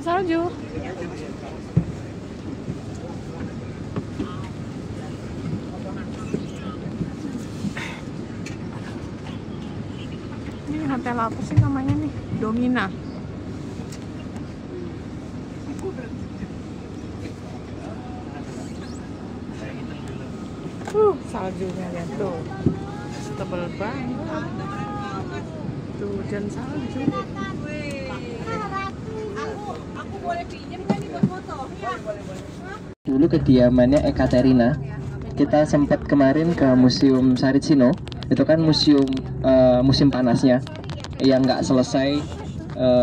salju. Ini hotel apa sih namanya nih? Domina. Saljunya lihat tuh. Tebel banget. Tuh, hujan salju. Aku boleh pinjam kan nih buat foto? Dulu kediamannya Ekaterina. Kita sempat kemarin ke Museum Saritsino. Itu kan musim panasnya yang nggak selesai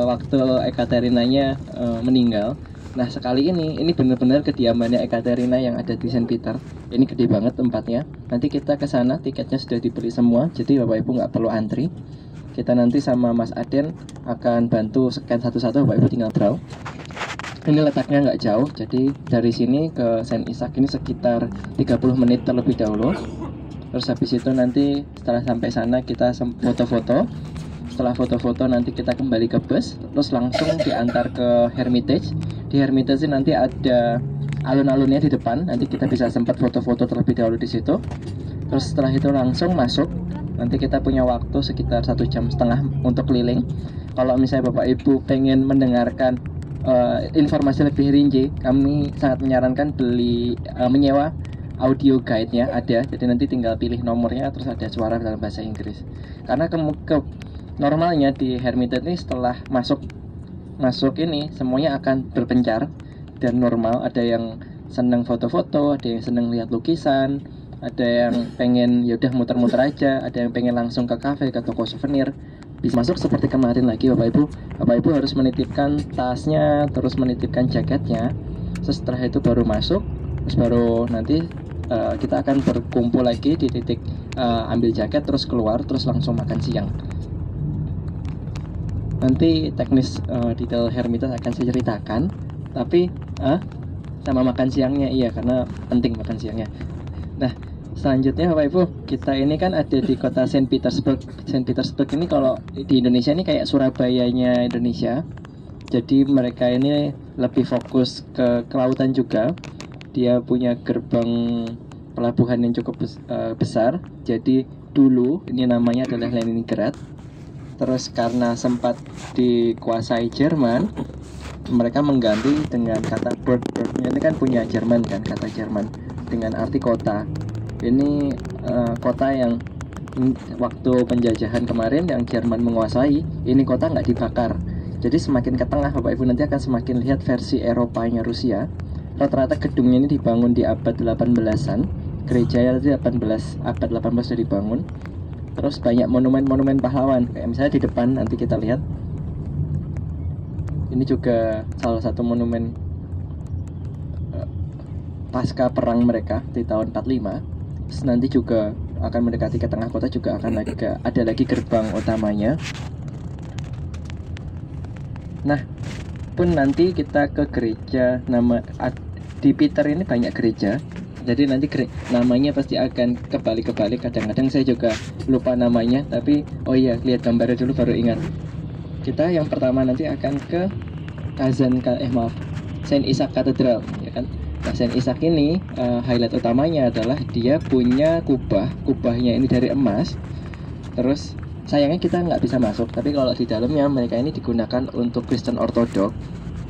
waktu Ekaterinanya meninggal. Nah, sekali ini benar-benar kediamannya Ekaterina yang ada di Saint Peter. Ini gede banget tempatnya. Nanti kita ke sana, tiketnya sudah dibeli semua, jadi Bapak Ibu nggak perlu antri. Kita nanti sama Mas Aden akan bantu scan satu-satu, Bapak Ibu tinggal draw. Ini letaknya nggak jauh, jadi dari sini ke Saint Isaac ini sekitar 30 menit terlebih dahulu. Terus habis itu nanti setelah sampai sana kita foto-foto. Setelah foto-foto nanti kita kembali ke bus, terus langsung diantar ke Hermitage. Di Hermitage nanti ada alun-alunnya di depan, nanti kita bisa sempat foto-foto terlebih dahulu di situ. Terus setelah itu langsung masuk. Nanti kita punya waktu sekitar 1,5 jam untuk keliling. Kalau misalnya Bapak Ibu pengen mendengarkan informasi lebih rinci, kami sangat menyarankan menyewa audio guide-nya ada. Jadi nanti tinggal pilih nomornya, terus ada suara dalam bahasa Inggris. Karena normalnya di Hermitage ini setelah masuk ini semuanya akan berpencar dan normal. Ada yang seneng foto-foto, ada yang seneng lihat lukisan, ada yang pengen yaudah muter-muter aja, ada yang pengen langsung ke kafe, ke toko souvenir. Bisa masuk seperti kemarin lagi Bapak Ibu. Bapak Ibu harus menitipkan tasnya, terus menitipkan jaketnya. Setelah itu baru masuk, terus baru nanti kita akan berkumpul lagi di titik ambil jaket, terus keluar, terus langsung makan siang. Nanti teknis detail Hermitage akan saya ceritakan, tapi sama makan siangnya iya, karena penting makan siangnya. Nah, selanjutnya Bapak Ibu, kita ini kan ada di kota Saint Petersburg. Saint Petersburg ini kalau di Indonesia ini kayak Surabayanya Indonesia. Jadi mereka ini lebih fokus ke kelautan juga. Dia punya gerbang pelabuhan yang cukup besar. Jadi dulu ini namanya adalah Leningrad. Terus karena sempat dikuasai Jerman, mereka mengganti dengan kata Burg. Ini kan punya Jerman kan, kata Jerman dengan arti kota. Ini kota yang waktu penjajahan kemarin yang Jerman menguasai, ini kota nggak dibakar. Jadi semakin ke tengah Bapak Ibu nanti akan semakin lihat versi Eropanya Rusia. Rata-rata gedungnya ini dibangun di abad 18-an. Gereja ya abad 18 sudah dibangun. Terus banyak monumen-monumen pahlawan, kayak misalnya di depan nanti kita lihat. Ini juga salah satu monumen pasca perang mereka di tahun 45. Terus nanti juga akan mendekati ke tengah kota juga akan ada lagi gerbang utamanya. Nah, pun nanti kita ke gereja di Peter ini banyak gereja. Jadi nanti namanya pasti akan kebalik-kebalik. Kadang-kadang saya juga lupa namanya, tapi oh iya, lihat gambarnya dulu baru ingat. Kita yang pertama nanti akan ke Saint Isaac Cathedral, ya kan? Nah, Saint Isaac ini highlight utamanya adalah dia punya kubahnya ini dari emas. Terus sayangnya kita nggak bisa masuk, tapi kalau di dalamnya mereka ini digunakan untuk Kristen Ortodok.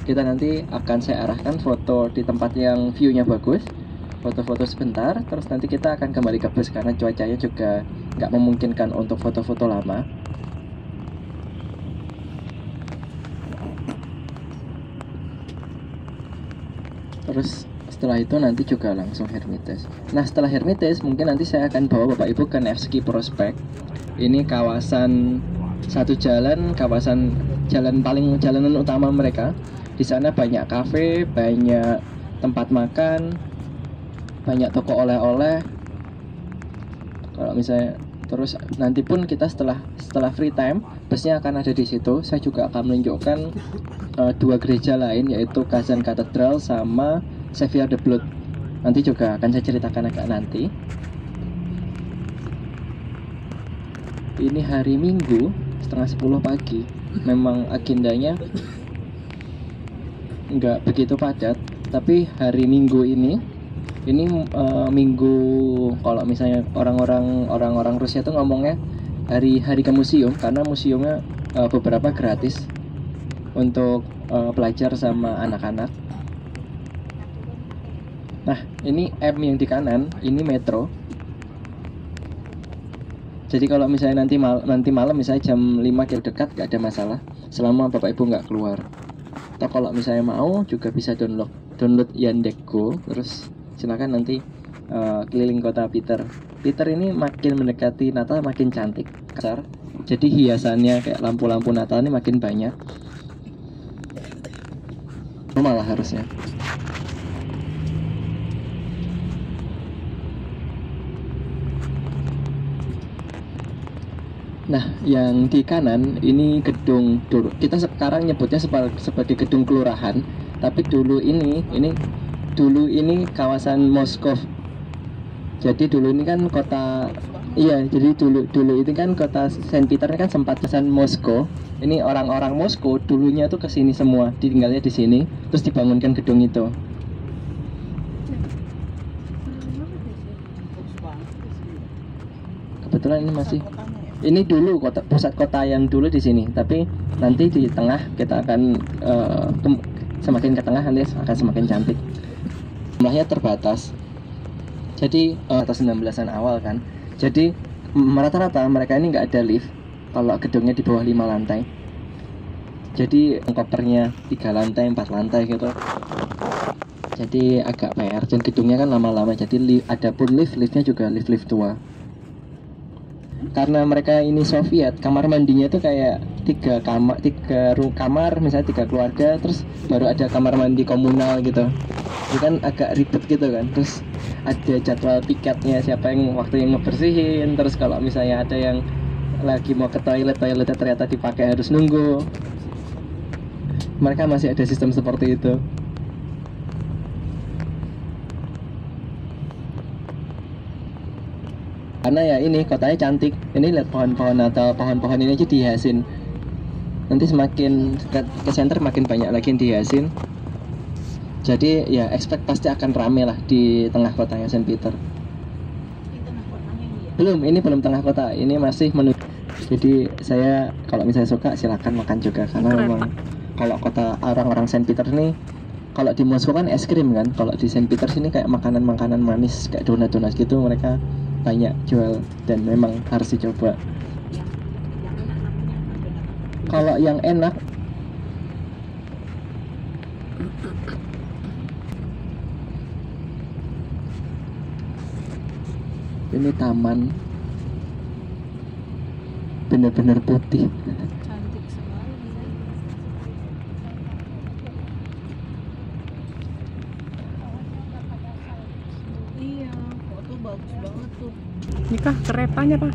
Kita nanti akan saya arahkan foto di tempat yang view-nya bagus, foto-foto sebentar, terus nanti kita akan kembali ke bus karena cuacanya juga nggak memungkinkan untuk foto-foto lama. Terus setelah itu nanti juga langsung Hermitage. Nah, setelah Hermitage mungkin nanti saya akan bawa Bapak Ibu ke Nevsky Prospect. Ini kawasan satu jalan jalanan utama mereka. Di sana banyak kafe, banyak tempat makan, banyak toko oleh-oleh. Kalau misalnya terus nanti pun kita setelah free time, busnya akan ada di situ. Saya juga akan menunjukkan dua gereja lain, yaitu Kazan Cathedral sama Xavier de Blood. Nanti juga akan saya ceritakan agak nanti. Ini hari Minggu, 9:30 pagi. Memang agendanya nggak begitu padat. Tapi hari Minggu ini Minggu, kalau misalnya orang-orang Rusia tuh ngomongnya hari ke museum, karena museumnya beberapa gratis untuk pelajar sama anak-anak. Nah, ini M yang di kanan, ini metro. Jadi kalau misalnya nanti malam misalnya jam 5 kita dekat, gak ada masalah selama Bapak Ibu nggak keluar. Atau kalau misalnya mau juga bisa download Yandex.Go, terus silakan nanti keliling kota Peter. Peter ini makin mendekati Natal makin cantik, kasar. Jadi hiasannya kayak lampu-lampu Natal ini makin banyak. Malah harusnya. Nah, yang di kanan ini gedung dulu. Kita sekarang nyebutnya sebagai gedung kelurahan, tapi dulu ini kawasan Moskow. Jadi dulu ini kan kota, iya, jadi dulu ini kan kota Saint Peter kan sempat kesan Moskow. Ini orang-orang Moskow dulunya tuh kesini semua, ditinggalnya di sini, terus dibangunkan gedung itu. Kebetulan ini masih, ini dulu pusat kota yang dulu di sini, tapi nanti di tengah kita akan semakin ke tengah nanti akan semakin cantik. Jumlahnya terbatas. Jadi atas 19-an awal kan. Jadi rata-rata mereka ini nggak ada lift kalau gedungnya di bawah 5 lantai. Jadi kopernya 3 lantai, 4 lantai gitu. Jadi agak PR, dan gedungnya kan lama-lama. Jadi ada pun liftnya juga lift tua. Karena mereka ini Soviet, kamar mandinya tuh kayak 3 kamar, misalnya 3 keluarga, terus baru ada kamar mandi komunal gitu. Itu kan agak ribet gitu kan. Terus ada jadwal piketnya, siapa yang waktu yang ngebersihin. Terus kalau misalnya ada yang lagi mau ke toiletnya ternyata dipakai harus nunggu. Mereka masih ada sistem seperti itu. Karena ya ini kotanya cantik. Ini lihat pohon-pohon atau pohon-pohon ini aja dihiasin. Nanti semakin ke center makin banyak lagi yang dihiasin. Jadi ya expect pasti akan rame lah di tengah kotanya Saint Peter. Ini belum tengah kota. Ini masih menuju. Jadi saya kalau misalnya suka silakan makan juga, karena memang kalau kota orang-orang Saint Peter ini, kalau di Moskow kan es krim kan. Kalau di Saint Peter sini kayak makanan-makanan manis kayak donat-donat gitu mereka banyak jual dan memang harus dicoba. Kalau yang enak ini taman benar-benar putih. Cantik sekali. Iya, foto bagus banget tuh. Ini kah keretanya, Pak?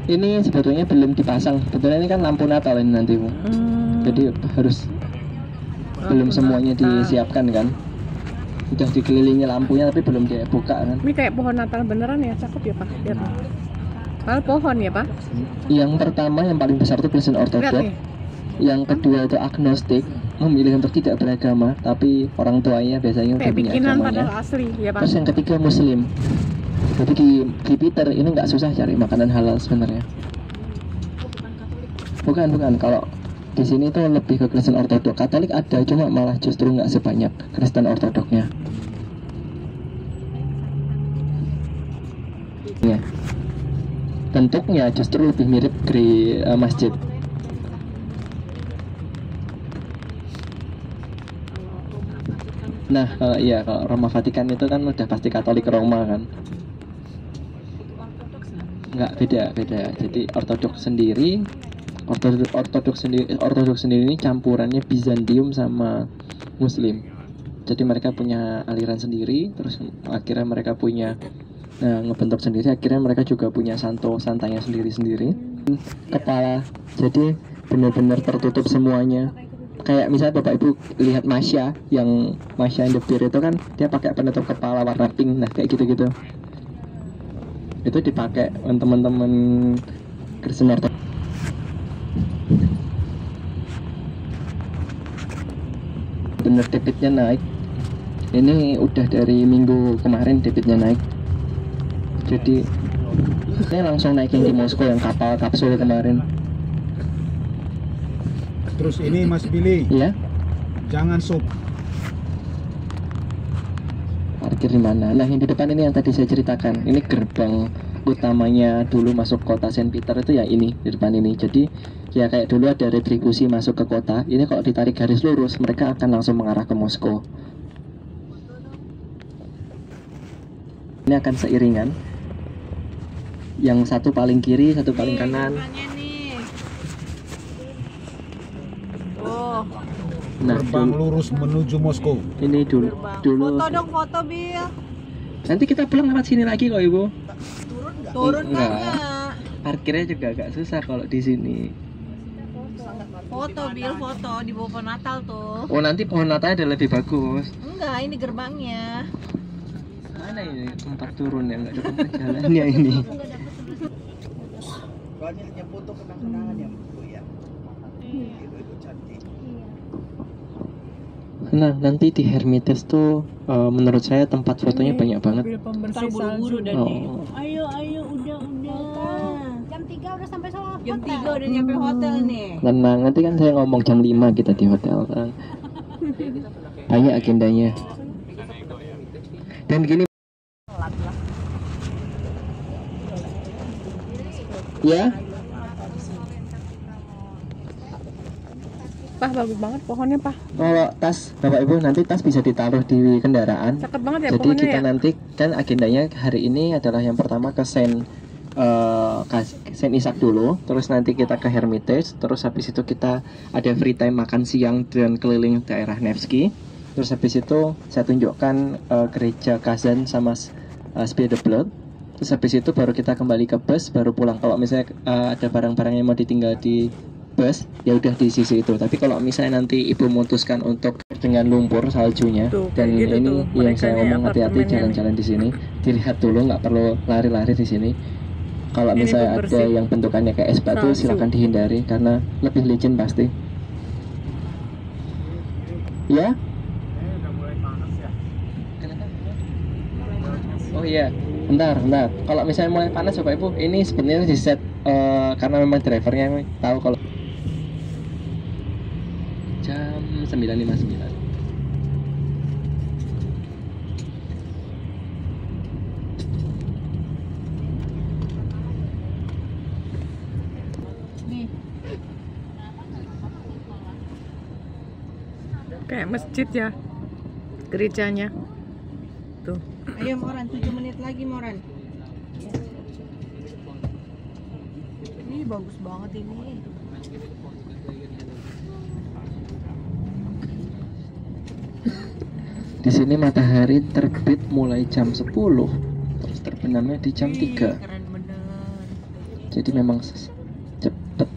Ini sebetulnya belum dipasang. Sebetulnya ini kan lampu Natal ini nanti, Bu. Jadi harus belum semuanya disiapkan kan. Udah dikelilingi lampunya tapi belum dibuka kan. Ini kayak pohon Natal beneran ya, cakep ya, Pak. Lihat. Kalau pohon ya, Pak. Yang pertama yang paling besar itu Kristen Lihat Ortodok. nih. Yang kedua itu agnostik, memilih untuk tidak beragama, tapi orang tuanya biasanya udah Kayak punya bikinan agamanya. padahal asli ya, Pak. Terus yang ketiga Muslim. Jadi di Peter ini nggak susah cari makanan halal sebenarnya. Bukan. Kalau di sini tuh lebih ke Kristen Ortodok. Katolik ada, cuma malah justru nggak sebanyak Kristen Ortodoknya. Ya. Bentuknya justru lebih mirip masjid. Nah, kalau Roma Vatikan itu kan udah pasti Katolik Roma kan. Nggak, beda. Jadi Ortodok sendiri ini campurannya Bizantium sama Muslim. Jadi mereka punya aliran sendiri, terus akhirnya mereka punya ngebentuk sendiri. Akhirnya mereka juga punya santanya sendiri-sendiri. Kepala, jadi benar-benar tertutup semuanya. Kayak misalnya Bapak Ibu lihat Masya yang The Bear itu kan dia pakai penutup kepala warna pink. Nah kayak gitu-gitu. Itu dipakai teman-teman Kristen Ortodoks. Bener debitnya naik. Ini udah dari minggu kemarin debitnya naik. Jadi ini langsung naikin di Moskow yang kapal kapsul kemarin. Terus ini Mas Billy, Ya, jangan parkir di mana? Nah, yang di depan ini yang tadi saya ceritakan. Ini gerbang utamanya dulu masuk kota Saint Peter itu ya ini di depan ini. Jadi ya kayak dulu ada retribusi masuk ke kota. Ini kalau ditarik garis lurus, mereka akan langsung mengarah ke Moskow. Ini akan seiringan. Yang satu paling kiri, satu paling kanan. Nih. Oh, Nah, terbang dulu, lurus menuju Moskow. ini dulu. foto dong, foto Bil. Nanti kita pulang lewat sini lagi kok, Ibu. Turun Enggak. banyak. Parkirnya juga agak susah kalau di sini. Foto Bil, foto di bawah pohon Natal tuh. Oh, nanti pohon Natalnya ada lebih bagus. Enggak, ini gerbangnya. Mana ini tempat turun yang nggak ada tempat jalannya ini? Banyak foto kenang-kenangan ya Bu ya. Itu cantik. Nah, nanti di Hermitage tuh menurut saya tempat fotonya banyak banget. Mobil pembersih Ntar buru-buru salju. dan nih. Oh. Ayo, udah. Jam 3 udah sampai hotel. Jam 3 udah nyampe hotel nih. Tenang, nanti kan saya ngomong jam 5 kita di hotel kan. Banyak agendanya. Dan gini. Ya, Pah, bagus banget pohonnya, Pah. kalau tas Bapak Ibu nanti tas bisa ditaruh di kendaraan. Cakep banget ya Jadi pohonnya kita ya. nanti kan agendanya hari ini adalah yang pertama ke Saint Isaac dulu, terus nanti kita ke Hermitage, terus habis itu kita ada free time makan siang dan keliling daerah Nevsky. Terus habis itu saya tunjukkan gereja Kazan sama Spiedeblood. Terus habis itu baru kita kembali ke bus, baru pulang. Kalau misalnya ada barang-barang yang mau ditinggal di bus, ya udah di sisi itu. Tapi kalau misalnya nanti ibu memutuskan untuk dengan lumpur saljunya, Tuh, dan kayak gitu ini tuh, yang mereka saya nih ngomong hati-hati apartemennya jalan-jalan di sini, dilihat dulu, nggak perlu lari-lari di sini. Kalau Ini misalnya ada pembersih yang bentukannya kayak es batu, salju. silakan dihindari karena lebih licin pasti. Ya? Oh iya, bentar. Kalau misalnya mulai panas Bapak Ibu, ini sebenarnya di set karena memang drivernya tahu kalau jam 9.59. Kayak masjid ya. Gerejanya. Tuh. Ayo Moran, 7 menit lagi Moran. Ini bagus banget ini. Di sini matahari terbit mulai jam 10, terus terbenamnya di jam 3. Keren bener. Jadi memang cepet.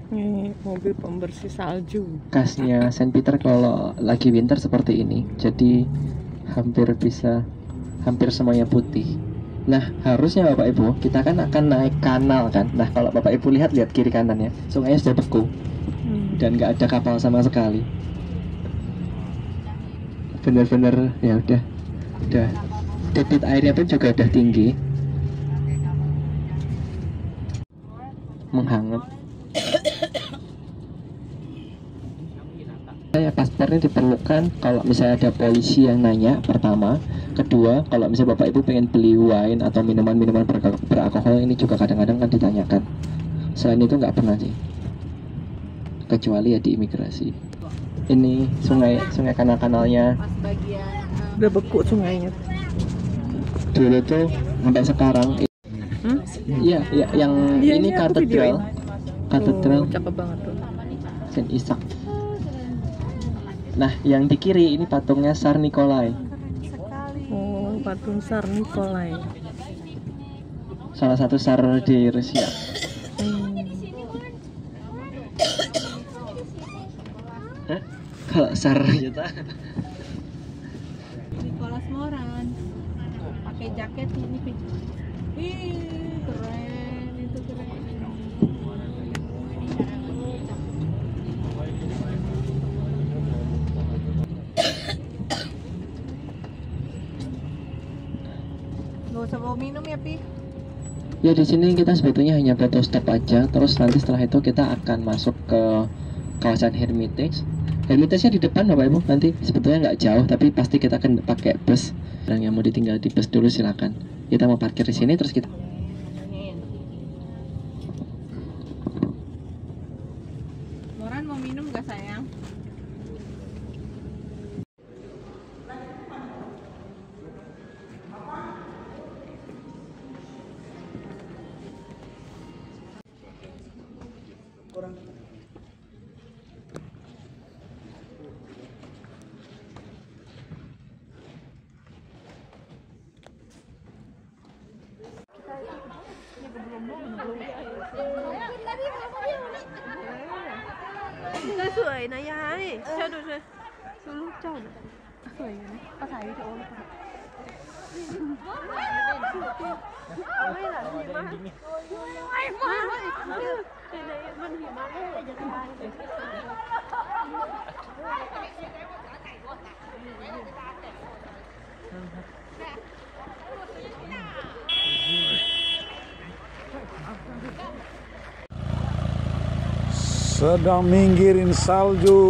Nih, mobil pembersih salju. Khasnya Saint Peter kalau lagi winter seperti ini. Jadi hampir semuanya putih. Nah, harusnya Bapak Ibu, kita kan akan naik kanal kan. Nah, kalau Bapak Ibu lihat kiri kanannya, sungainya sudah beku dan nggak ada kapal sama sekali. Bener-bener ya udah debit airnya pun juga udah tinggi, menghangat. Ya, paspornya diperlukan kalau misalnya ada polisi yang nanya, pertama. Kedua, kalau misalnya Bapak Ibu pengen beli wine atau minuman-minuman beralkohol, ini juga kadang-kadang kan ditanyakan. Selain itu nggak pernah sih, kecuali ya di imigrasi. Ini sungai kanalnya Pas bagian Udah beku sungainya. dulu tuh sampai sekarang. Iya, yang Iya, ini aku videoin. katedral Tuh, cakep banget tuh. Saint Isaac. Nah, yang di kiri ini patungnya Tsar Nikolai, Oh, patung Tsar Nikolai. salah satu tsar di Rusia. Hah? Kalau tsar gitu. Moran. Pakai jaket ini, Pi. Ih, keren, itu keren. Gak usah bawa minum ya, Pi. Ya di sini kita sebetulnya hanya foto stop aja, terus nanti setelah itu kita akan masuk ke kawasan Hermitage. Hermitage-nya di depan Bapak Ibu, nanti sebetulnya nggak jauh, tapi pasti kita akan pakai bus. Dan yang mau ditinggal di bus dulu silakan. Kita mau parkir di sini terus kita. Moran mau minum gak sayang? Sedang minggirin salju.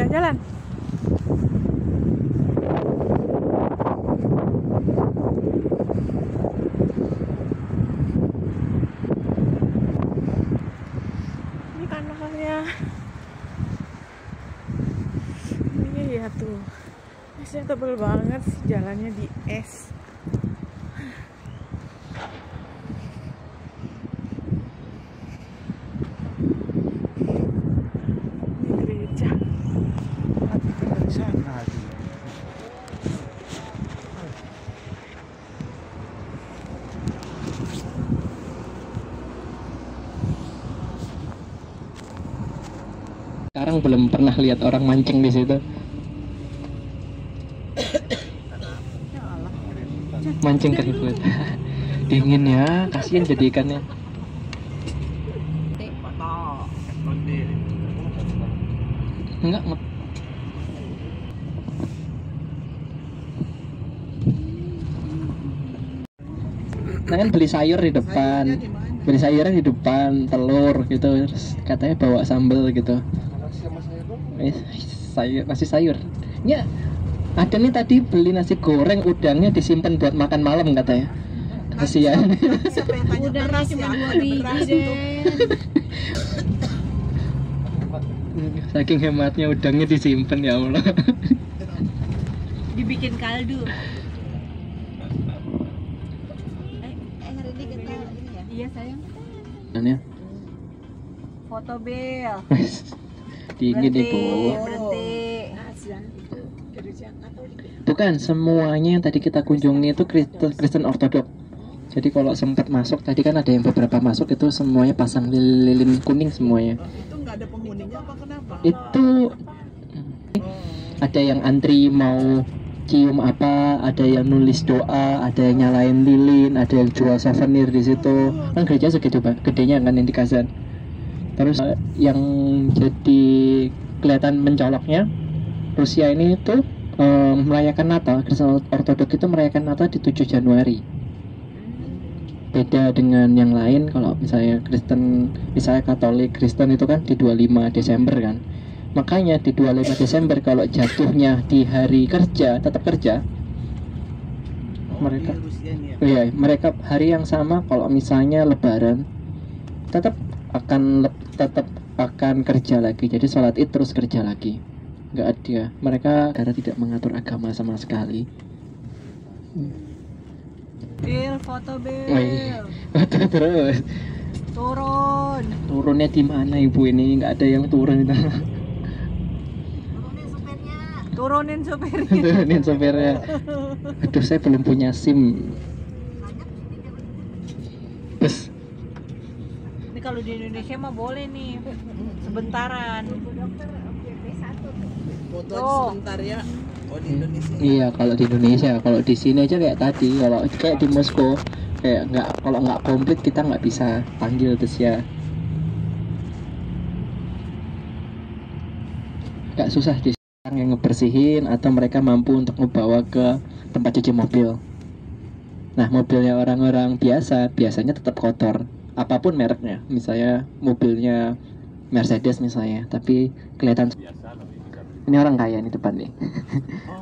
jalan-jalan. Ini kan makannya. Ini ya tuh. Esnya tebel banget sih, jalannya di es. Ini gereja. Dari sana aja. Sekarang belum pernah lihat orang mancing di situ. Mancing keriput. Dingin ya, kasihan jadi ikannya. Enggak. Nah kan beli sayur di depan, beli sayurnya di depan, telur gitu, terus katanya bawa sambal gitu. Sayur, nasi sayur. Ya, ada nih tadi beli nasi goreng, udangnya disimpan buat makan malam katanya. Kasihan. Siapa yang tanya Udangnya beras cuma ya? 2 biji Beras deh. Saking hematnya udangnya disimpan, ya Allah. Dibikin kaldu. Hari ini kita ini ya. Iya sayang. Aneh. Foto Bel. Dingin deh Bu. Berhenti. Bukan semuanya yang tadi kita kunjungi itu Kristen Ortodok. Jadi kalau sempat masuk tadi kan ada yang beberapa masuk itu semuanya pasang lilin kuning semuanya. Itu nggak ada penghuninya apa kenapa? Itu ada yang antri mau cium apa, ada yang nulis doa, ada yang nyalain lilin, ada yang jual souvenir di situ. Kan gereja segitu Pak, gedenya kan yang di Kazan. Terus yang jadi kelihatan mencoloknya, Rusia ini itu merayakan Natal. Kristen Ortodok itu merayakan Natal di 7 Januari. Beda dengan yang lain, kalau misalnya Kristen, misalnya Katolik, Kristen itu kan di 25 Desember kan. Makanya di 25 Desember kalau jatuhnya di hari kerja, tetap kerja. Mereka iya, mereka hari yang sama kalau misalnya Lebaran tetap akan kerja lagi. Jadi sholat Id terus kerja lagi. Nggak ada. Mereka karena tidak mengatur agama sama sekali. Bel, foto Bel. Foto terus. Turun. Turunnya di mana Ibu ini? Nggak ada yang turun itu. Turunin supirnya. Turunin sopirnya. Aduh, saya belum punya SIM. Terus Ini kalau di Indonesia mah boleh nih. Sebentaran. Foto sebentar ya. Oh di Indonesia. iya, kalau di Indonesia, kalau di sini aja kayak tadi, kalau kayak di Moskow kayak kalau nggak komplit kita nggak bisa panggil terus ya. Nggak susah di orang yang ngebersihin atau mereka mampu untuk membawa ke tempat cuci mobil. Nah, mobilnya orang-orang biasanya tetap kotor, apapun mereknya. Misalnya mobilnya Mercedes misalnya, tapi kelihatan ini orang kaya nih depan nih.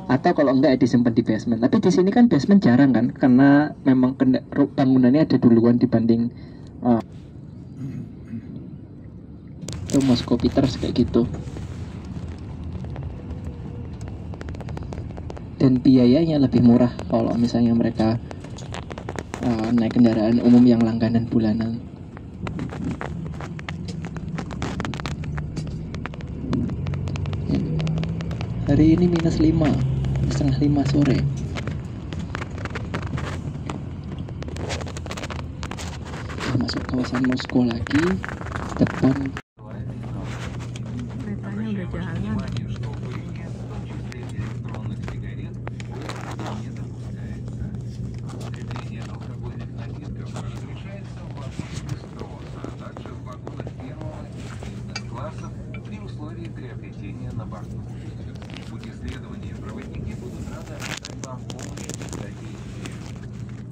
Atau kalau enggak disimpan di basement. Tapi di sini kan basement jarang kan, karena memang bangunannya ada duluan dibanding itu Moskow Peters kayak gitu. Dan biayanya lebih murah kalau misalnya mereka naik kendaraan umum yang langganan bulanan. Hari ini -5, setengah 5 sore. Kita masuk kawasan Moskow lagi, depan. Keretanya udah jalan.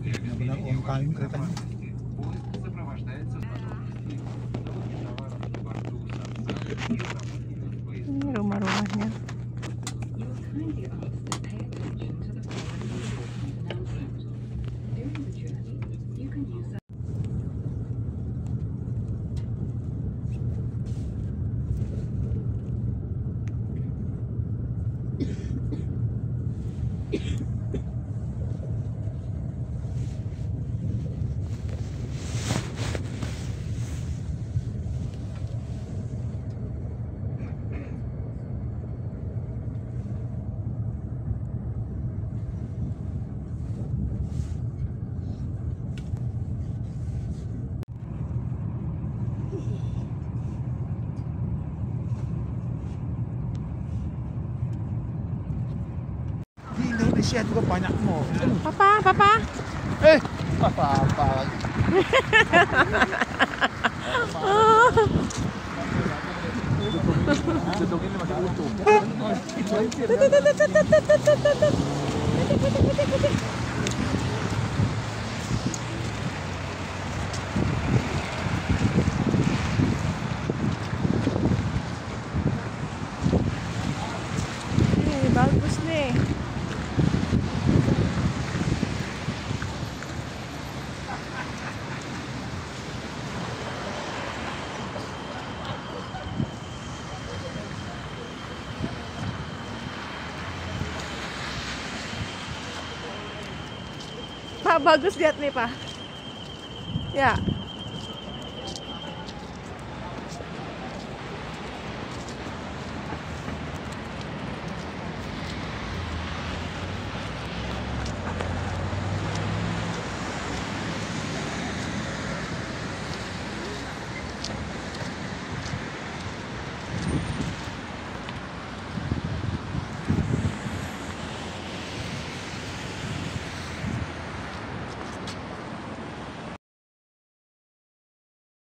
Benar-benar UMKM keretanya. Ini rumah-rumahnya. Indonesia juga banyak mall. Papa. Apa-apa lagi. Gedung ini masih utuh. Bagus nih. Pak, bagus lihat nih, Pak. Ya.